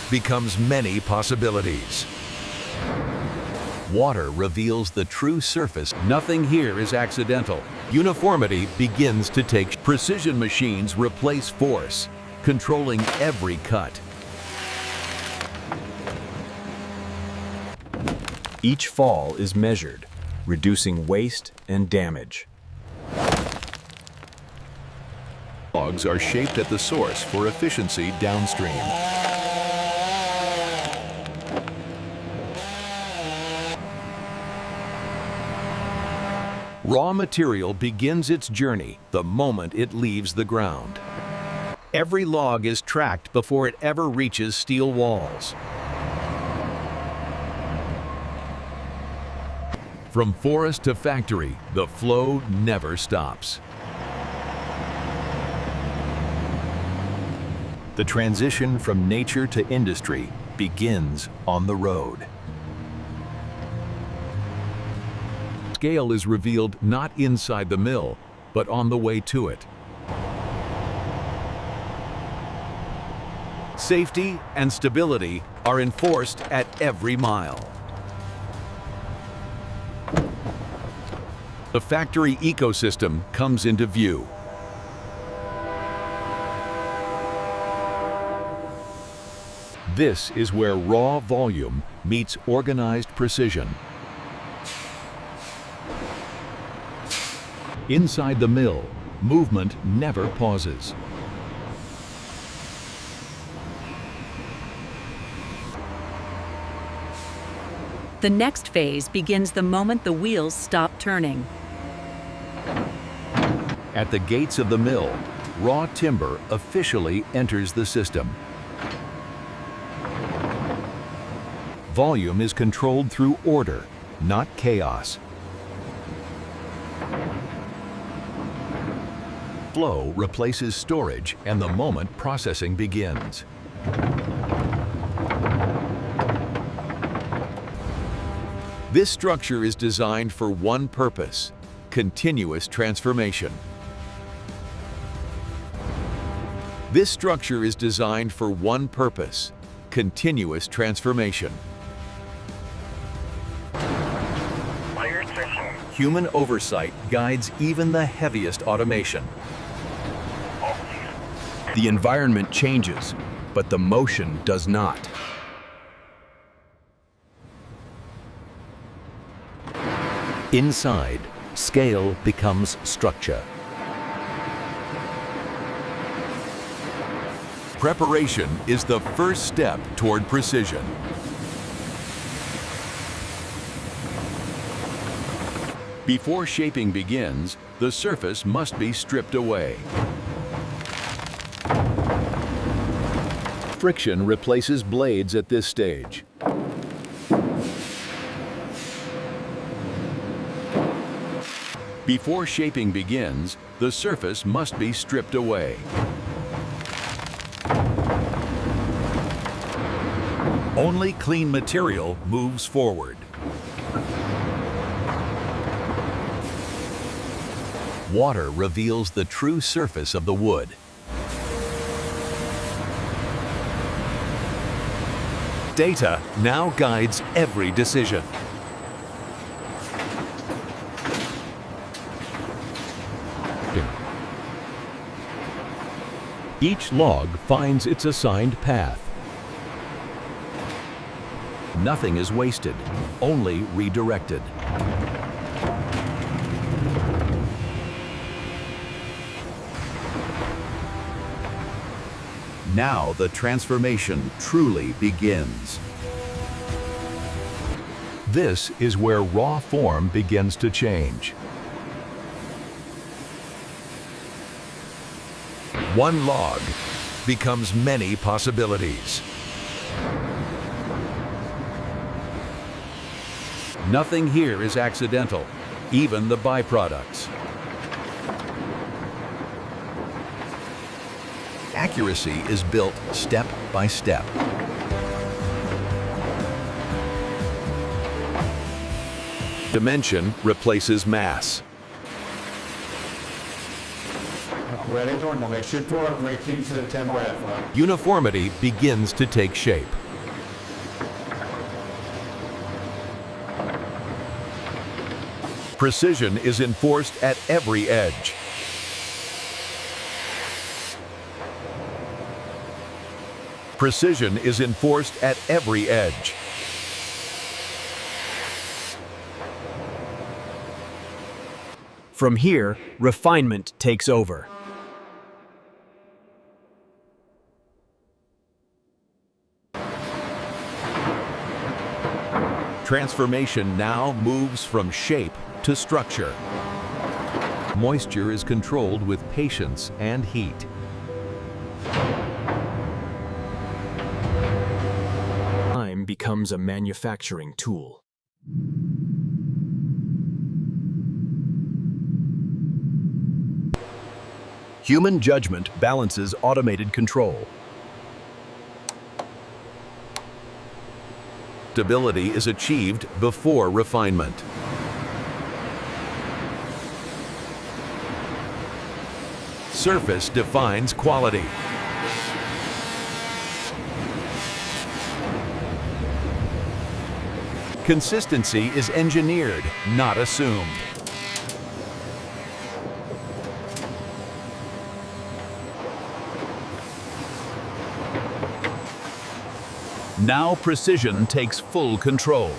becomes many possibilities. Water reveals the true surface. Nothing here is accidental. Uniformity begins to take. Precision machines replace force, controlling every cut. Each fall is measured, reducing waste and damage. Logs are shaped at the source for efficiency downstream. Raw material begins its journey the moment it leaves the ground. Every log is tracked before it ever reaches steel walls. From forest to factory, the flow never stops. The transition from nature to industry begins on the road. Scale is revealed not inside the mill, but on the way to it. Safety and stability are enforced at every mile. The factory ecosystem comes into view. This is where raw volume meets organized precision. Inside the mill, movement never pauses. The next phase begins the moment the wheels stop turning. At the gates of the mill, raw timber officially enters the system. Volume is controlled through order, not chaos. Flow replaces storage and the moment processing begins. This structure is designed for one purpose: continuous transformation. This structure is designed for one purpose: continuous transformation. Human oversight guides even the heaviest automation. The environment changes, but the motion does not. Inside, scale becomes structure. Preparation is the first step toward precision. Before shaping begins, the surface must be stripped away. Friction replaces blades at this stage. Before shaping begins, the surface must be stripped away. Only clean material moves forward. Water reveals the true surface of the wood. Data now guides every decision. Each log finds its assigned path. Nothing is wasted, only redirected. Now the transformation truly begins. This is where raw form begins to change. One log becomes many possibilities. Nothing here is accidental, even the byproducts. Accuracy is built step by step. Dimension replaces mass. Ready to make sure to breaking to the temperature. Uniformity begins to take shape. Precision is enforced at every edge. Precision is enforced at every edge. From here, refinement takes over. Transformation now moves from shape to structure. Moisture is controlled with patience and heat. Time becomes a manufacturing tool. Human judgment balances automated control. Stability is achieved before refinement. Surface defines quality. Consistency is engineered, not assumed. Now precision takes full control.